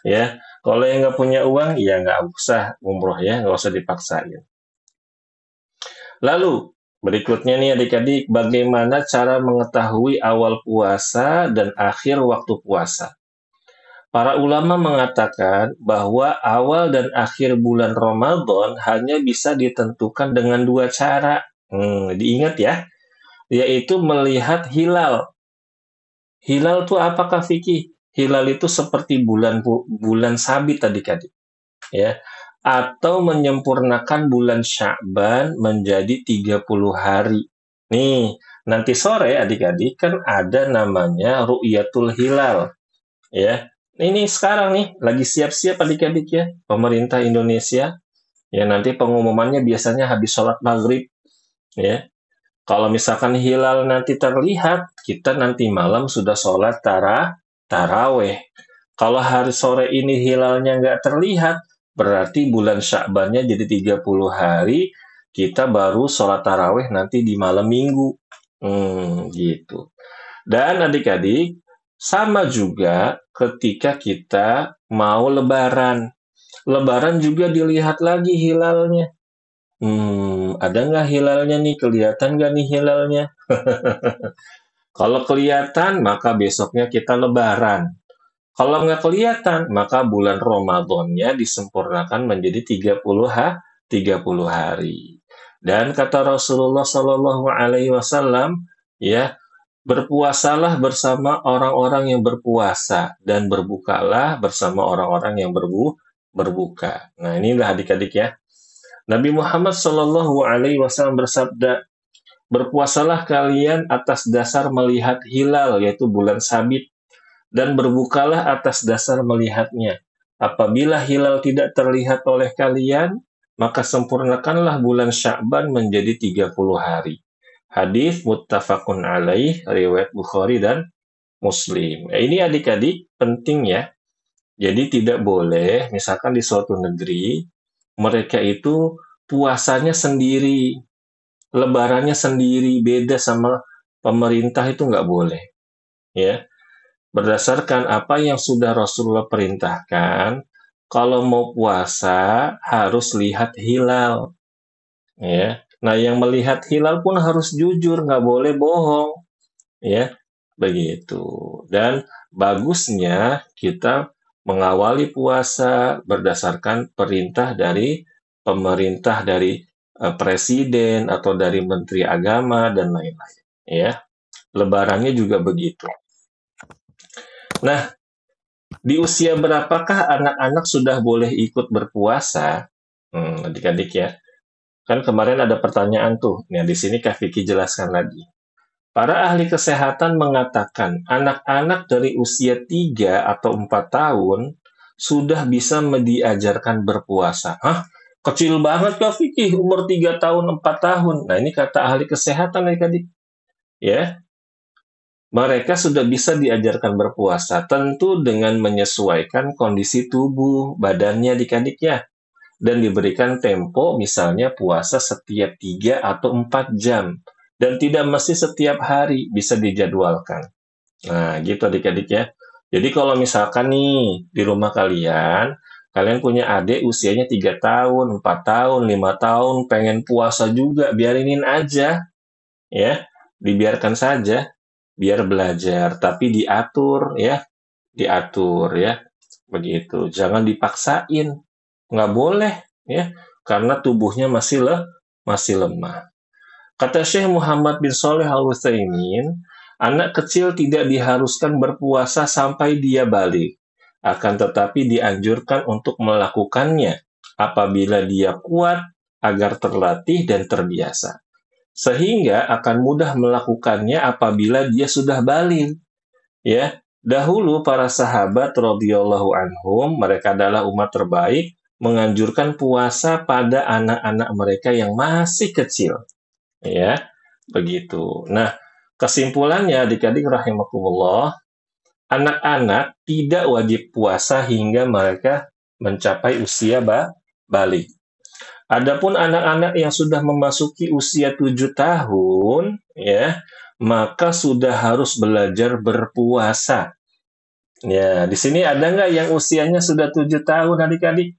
ya. Kalau yang nggak punya uang, ya nggak usah umroh ya, nggak usah dipaksain. Lalu berikutnya nih adik-adik, bagaimana cara mengetahui awal puasa dan akhir waktu puasa? Para ulama mengatakan bahwa awal dan akhir bulan Ramadan hanya bisa ditentukan dengan dua cara. Diingat ya, yaitu melihat hilal. Hilal itu apakah Vicky? Hilal itu seperti bulan sabit adik-adik, ya. Atau menyempurnakan bulan Sya'ban menjadi 30 hari. Nih, nanti sore adik-adik kan ada namanya Ru'yatul Hilal, ya. Ini sekarang nih, lagi siap-siap adik-adik ya, pemerintah Indonesia. Ya, nanti pengumumannya biasanya habis sholat maghrib. Ya, kalau misalkan hilal nanti terlihat, kita nanti malam sudah sholat taraweh. Kalau hari sore ini hilalnya nggak terlihat, berarti bulan Sya'bannya jadi 30 hari, kita baru sholat taraweh nanti di malam minggu. Gitu. Dan adik-adik, sama juga ketika kita mau lebaran. Lebaran juga dilihat lagi hilalnya. Ada nggak hilalnya nih? Kelihatan nggak nih hilalnya? Kalau kelihatan, maka besoknya kita lebaran. Kalau nggak kelihatan, maka bulan Ramadannya disempurnakan menjadi 30 hari. Dan kata Rasulullah Shallallahu Alaihi Wasallam, ya, berpuasalah bersama orang-orang yang berpuasa dan berbukalah bersama orang-orang yang berbuka. Nah, inilah adik-adik ya. Nabi Muhammad Shallallahu Alaihi Wasallam bersabda, berpuasalah kalian atas dasar melihat hilal, yaitu bulan sabit, dan berbukalah atas dasar melihatnya. Apabila hilal tidak terlihat oleh kalian, maka sempurnakanlah bulan Sya'ban menjadi 30 hari. Hadis muttafaqun alaih, riwayat Bukhari dan Muslim. Ini adik-adik penting ya. Jadi tidak boleh, misalkan di suatu negeri, mereka itu puasanya sendiri, lebarannya sendiri, beda sama pemerintah, itu nggak boleh. Ya, berdasarkan apa yang sudah Rasulullah perintahkan, kalau mau puasa harus lihat hilal. Ya, nah yang melihat hilal pun harus jujur, nggak boleh bohong. Ya, begitu. Dan bagusnya kita mengawali puasa berdasarkan perintah dari pemerintah, dari presiden atau dari menteri agama dan lain-lain. Ya, lebarannya juga begitu. Nah, di usia berapakah anak-anak sudah boleh ikut berpuasa? Adik-adik ya. Kan kemarin ada pertanyaan tuh. Nah, di sini Kak Vicky jelaskan lagi. Para ahli kesehatan mengatakan anak-anak dari usia 3 atau 4 tahun sudah bisa diajarkan berpuasa. Hah? Kecil banget Kak Vicky, umur 3 tahun, 4 tahun. Nah, ini kata ahli kesehatan adik-adik. Ya, mereka sudah bisa diajarkan berpuasa, tentu dengan menyesuaikan kondisi tubuh, badannya adik-adik ya. Dan diberikan tempo, misalnya puasa setiap 3 atau 4 jam. Dan tidak mesti setiap hari, bisa dijadwalkan. Nah, gitu adik-adik ya. Jadi kalau misalkan nih, di rumah kalian punya adik usianya 3 tahun, 4 tahun, 5 tahun, pengen puasa juga, biarinin aja. Ya, dibiarkan saja, biar belajar. Tapi diatur ya, begitu. Jangan dipaksain. Nggak boleh ya, karena tubuhnya masih lemah. Kata Syekh Muhammad bin Shalih Al-Utsaimin, anak kecil tidak diharuskan berpuasa sampai dia balik, akan tetapi dianjurkan untuk melakukannya apabila dia kuat agar terlatih dan terbiasa. sehingga akan mudah melakukannya apabila dia sudah baligh. Ya, dahulu para sahabat radhiyallahu anhum, mereka adalah umat terbaik, menganjurkan puasa pada anak-anak mereka yang masih kecil. Ya, begitu. Nah, kesimpulannya adik-adik rahimakumullah, anak-anak tidak wajib puasa hingga mereka mencapai usia baligh. Adapun anak-anak yang sudah memasuki usia 7 tahun, ya, maka sudah harus belajar berpuasa. Ya, di sini ada nggak yang usianya sudah 7 tahun, adik-adik?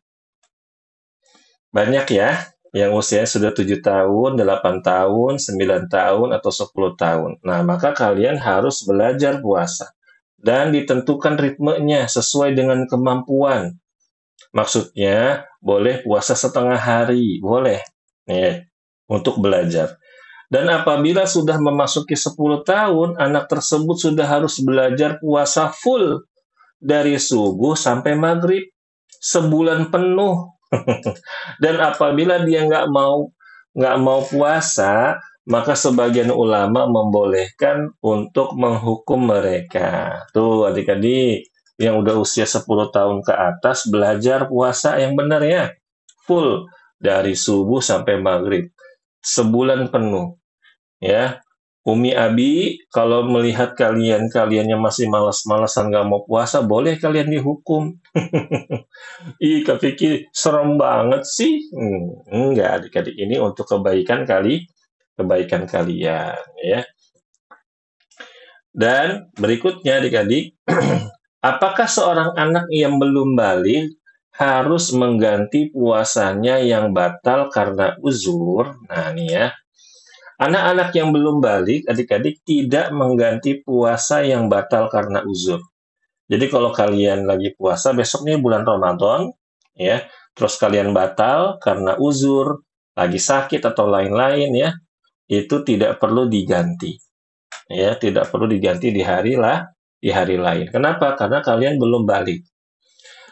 Banyak ya, yang usianya sudah 7 tahun, 8 tahun, 9 tahun, atau 10 tahun. Nah, maka kalian harus belajar puasa. Dan ditentukan ritmenya sesuai dengan kemampuan. Maksudnya, boleh puasa setengah hari, boleh. Nih, untuk belajar. Dan apabila sudah memasuki 10 tahun, anak tersebut sudah harus belajar puasa full dari subuh sampai maghrib, sebulan penuh. Dan apabila dia nggak mau puasa, maka sebagian ulama membolehkan untuk menghukum mereka. Tuh adik-adik, yang udah usia 10 tahun ke atas, belajar puasa yang benar ya. Full, dari subuh sampai maghrib. Sebulan penuh. Ya, Umi Abi, kalau melihat kalian-kalian yang masih malas-malasan nggak mau puasa, boleh kalian dihukum. Ih, Kak Vicky, serem banget sih. Enggak, adik-adik, ini untuk kebaikan kalian, ya. Dan berikutnya adik-adik, apakah seorang anak yang belum baligh harus mengganti puasanya yang batal karena uzur? Nah, nih ya. Anak-anak yang belum baligh, adik-adik, tidak mengganti puasa yang batal karena uzur. Jadi kalau kalian lagi puasa, besok nih bulan Ramadan, ya, terus kalian batal karena uzur, lagi sakit atau lain-lain, ya, itu tidak perlu diganti. Ya, tidak perlu diganti di hari lain. Kenapa? Karena kalian belum baligh.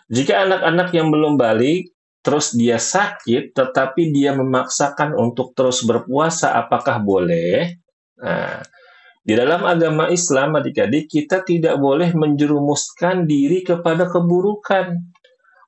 Jika anak-anak yang belum baligh terus dia sakit tetapi dia memaksakan untuk terus berpuasa, apakah boleh? Nah, di dalam agama Islam, adik-adik, kita tidak boleh menjerumuskan diri kepada keburukan.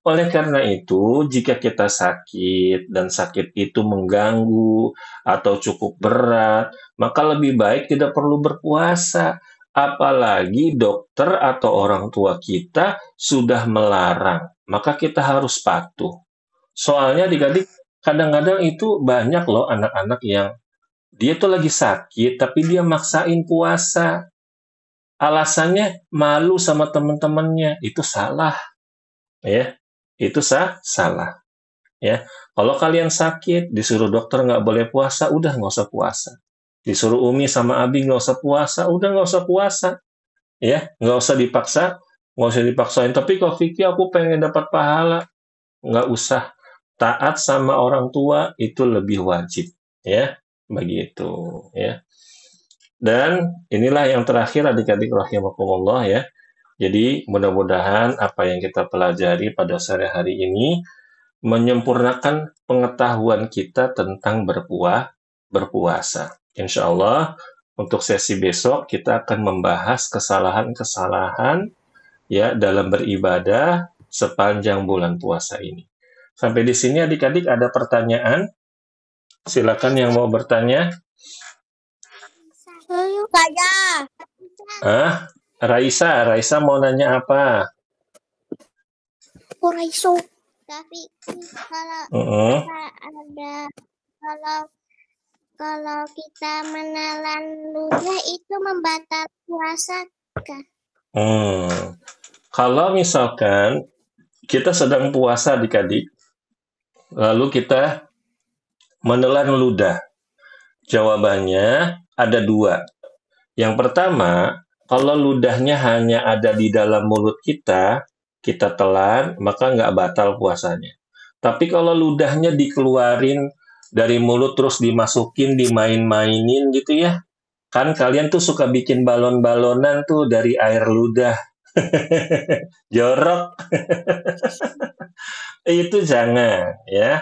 Oleh karena itu, jika kita sakit dan sakit itu mengganggu atau cukup berat, maka lebih baik tidak perlu berpuasa. Apalagi dokter atau orang tua kita sudah melarang, maka kita harus patuh. Soalnya adik-adik, kadang-kadang itu banyak loh anak-anak yang dia tuh lagi sakit, tapi dia maksain puasa. Alasannya malu sama teman-temannya. Itu salah. Ya, itu salah. Ya, kalau kalian sakit, disuruh dokter nggak boleh puasa, udah nggak usah puasa. Disuruh Umi sama Abi nggak usah puasa, udah nggak usah puasa. Ya, nggak usah dipaksain. Tapi kalau Vicky aku pengen dapat pahala, nggak usah. Taat sama orang tua itu lebih wajib. Ya, begitu. Ya. Dan inilah yang terakhir adik-adik rahimakumullah ya. Jadi mudah-mudahan apa yang kita pelajari pada sore hari ini menyempurnakan pengetahuan kita tentang berpuasa. Insya Allah untuk sesi besok kita akan membahas kesalahan-kesalahan ya dalam beribadah sepanjang bulan puasa ini. Sampai di sini adik-adik ada pertanyaan? Silakan yang mau bertanya. Raisa mau nanya apa? Raisa. Tapi kalau kita menelan ludah itu membatalkan puasa kan? Kalau misalkan kita sedang puasa adik-adik, lalu kita menelan ludah, jawabannya ada dua. Yang pertama, kalau ludahnya hanya ada di dalam mulut kita telan, maka nggak batal puasanya. Tapi kalau ludahnya dikeluarin dari mulut terus dimasukin, dimain-mainin gitu ya, kan kalian tuh suka bikin balon-balonan tuh dari air ludah. Jorok. Itu jangan ya.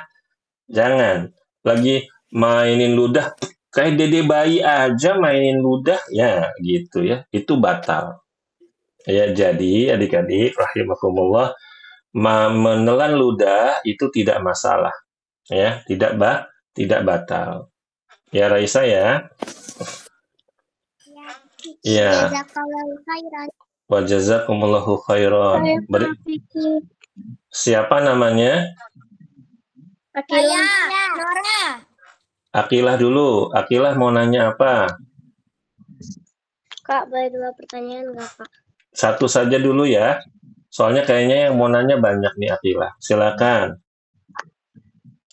Jangan. Lagi mainin ludah Kayak dede bayi aja mainin ludah, ya gitu ya, itu batal. Ya, jadi adik-adik rahimakumullah, menelan ludah itu tidak masalah, ya, tidak batal. Ya Raisa ya. Ya, Jazakallahu khairan. wa jazakumullahu khairan. Siapa namanya? Nora. Akilah dulu. Akilah mau nanya apa? Kak, boleh 2 pertanyaan nggak, Kak? Satu saja dulu ya. Soalnya kayaknya yang mau nanya banyak nih Akilah. Silakan.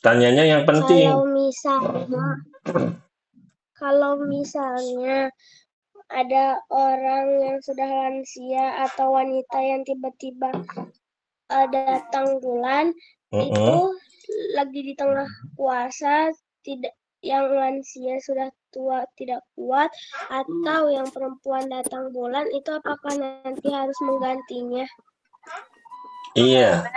Tanyanya yang penting. Kalau misalnya ada orang yang sudah lansia atau wanita yang tiba-tiba datang bulan, itu lagi di tengah puasa, tidak, yang lansia sudah tua tidak kuat, atau yang perempuan datang bulan, itu apakah nanti harus menggantinya? Iya,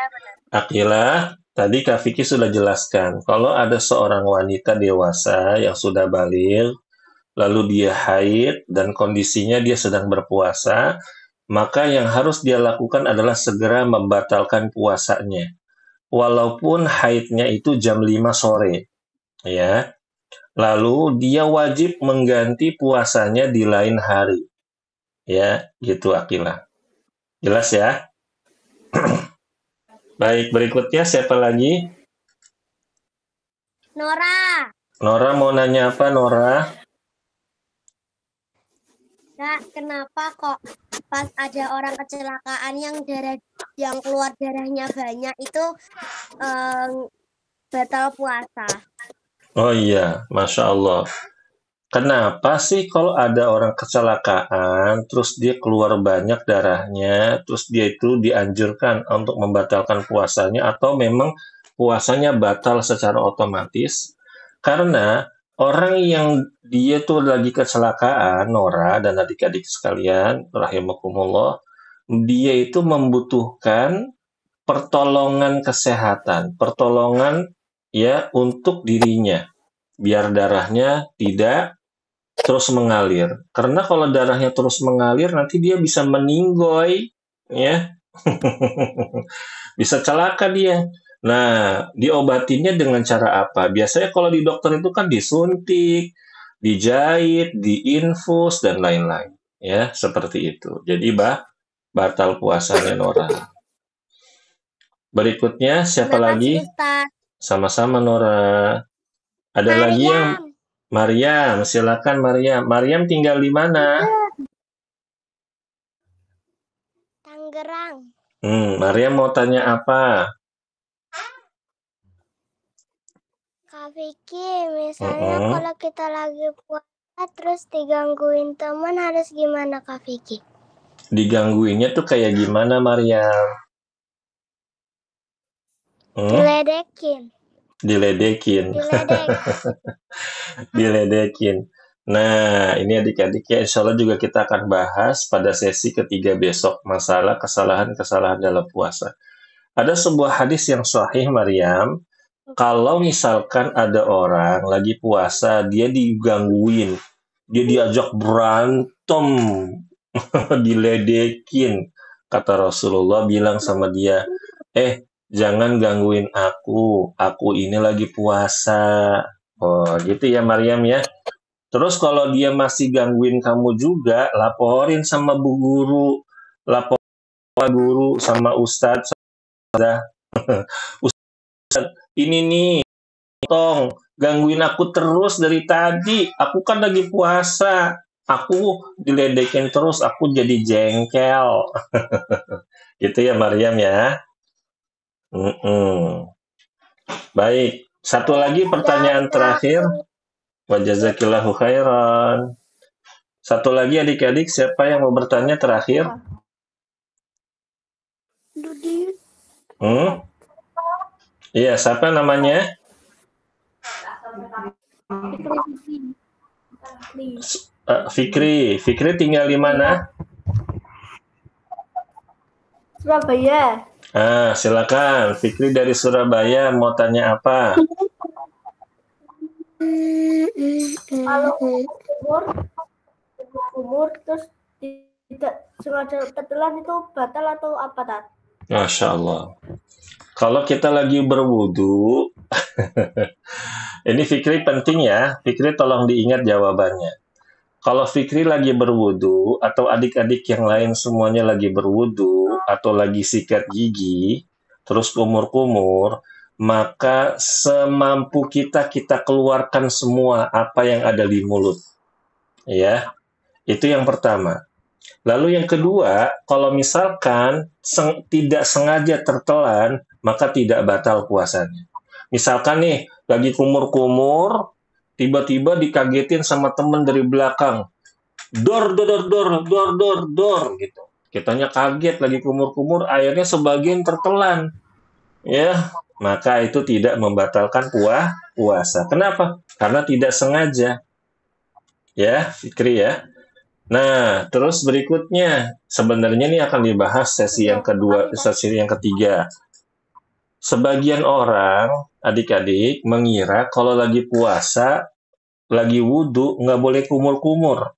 Akilah, tadi Kak Vicky sudah jelaskan, kalau ada seorang wanita dewasa yang sudah balik, lalu dia haid dan kondisinya dia sedang berpuasa, maka yang harus dia lakukan adalah segera membatalkan puasanya. Walaupun haidnya itu jam 5 sore, ya. Lalu dia wajib mengganti puasanya di lain hari. Ya, gitu Akilah. Jelas ya? Baik, berikutnya siapa lagi? Nora. Nora mau nanya apa, Nora? Kak, kenapa kok pas ada orang kecelakaan yang keluar darahnya banyak itu batal puasa? Oh iya, Masya Allah. Kenapa sih kalau ada orang kecelakaan, terus dia keluar banyak darahnya, terus dia itu dianjurkan untuk membatalkan puasanya, atau memang puasanya batal secara otomatis? Karena orang yang dia tuh lagi kecelakaan, Nora dan adik-adik sekalian, rahimakumullah, dia itu membutuhkan pertolongan kesehatan, pertolongan ya untuk dirinya, biar darahnya tidak terus mengalir. Karena kalau darahnya terus mengalir, nanti dia bisa meninggoy, ya, bisa celaka dia. Nah, diobatinya dengan cara apa? Biasanya kalau di dokter itu kan disuntik, dijahit, diinfus, dan lain-lain. Ya, seperti itu. Jadi, batal puasanya Nora. Berikutnya, siapa lagi? Sama-sama Nora. Ada lagi yang Maryam, silakan Maryam. Maryam tinggal di mana? Tangerang. Maryam mau tanya apa? Kak Vicky, misalnya kalau kita lagi puasa terus digangguin teman harus gimana, Kak Vicky? Digangguinnya tuh kayak gimana, Maryam? Diledekin. Diledekin. Nah, ini adik-adik ya, insya Allah juga kita akan bahas pada sesi ketiga besok masalah kesalahan-kesalahan dalam puasa. Ada sebuah hadis yang sahih, Maryam. Kalau misalkan ada orang lagi puasa, dia digangguin, dia diajak berantem, diledekin. Kata Rasulullah bilang sama dia, jangan gangguin aku ini lagi puasa. Oh, gitu ya Maryam ya. Terus kalau dia masih gangguin kamu juga, laporin sama bu guru, laporin sama guru, sama ustadz. Ustadz, ini nih, tong, gangguin aku terus dari tadi. Aku kan lagi puasa. Aku diledekin terus, aku jadi jengkel. Gitu ya Maryam ya. Baik, satu lagi pertanyaan terakhir. Wa jazakillahu khairan. Satu lagi adik-adik, siapa yang mau bertanya terakhir? Iya, siapa namanya? Fikri. Fikri tinggal di mana? Surabaya. Silakan. Fikri dari Surabaya mau tanya apa? Kalau umur terus tidak sengaja ketelan itu batal atau apa, Tat? Masya Allah. Kalau kita lagi berwudu, ini Fikri penting ya. Fikri tolong diingat jawabannya. Kalau Fikri lagi berwudu atau adik-adik yang lain semuanya lagi berwudu atau lagi sikat gigi, terus kumur-kumur, maka semampu kita keluarkan semua apa yang ada di mulut. Ya, itu yang pertama. Lalu yang kedua, kalau misalkan tidak sengaja tertelan, maka tidak batal puasanya. Misalkan nih, lagi kumur-kumur, tiba-tiba dikagetin sama temen dari belakang. Dor, dor, dor, dor, dor, dor, gitu. Kitanya kaget, lagi kumur-kumur, airnya sebagian tertelan. Ya, maka itu tidak membatalkan puasa. Kenapa? Karena tidak sengaja. Ya, Fikri ya. Nah, terus berikutnya, sebenarnya ini akan dibahas sesi yang kedua, sesi yang ketiga. Sebagian orang, adik-adik, mengira kalau lagi puasa, lagi wudhu, nggak boleh kumur-kumur.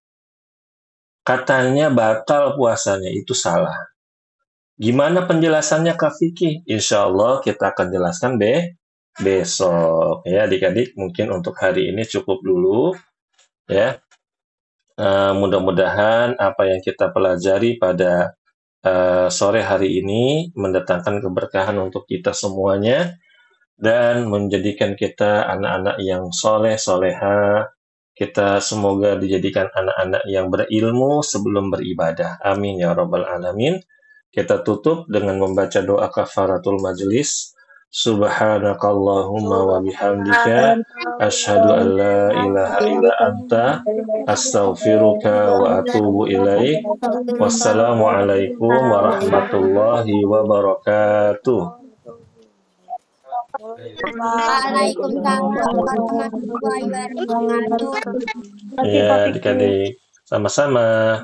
Katanya batal puasanya, itu salah. Gimana penjelasannya Kak Vicky? Insya Allah kita akan jelaskan besok. Ya, adik-adik, mungkin untuk hari ini cukup dulu. Ya. Mudah-mudahan apa yang kita pelajari pada sore hari ini mendatangkan keberkahan untuk kita semuanya dan menjadikan kita anak-anak yang soleh-soleha. Kita semoga dijadikan anak-anak yang berilmu sebelum beribadah. Amin ya rabbal alamin. Kita tutup dengan membaca doa kafaratul majelis. Subhanakallahumma wa bihamdika asyhadu an la ilaha illa anta astaghfiruka wa atubu ilaik. Wassalamualaikum warahmatullahi wabarakatuh. Waalaikumsalam warahmatullahi wabarakatuh. Ya, adik-adik, sama-sama.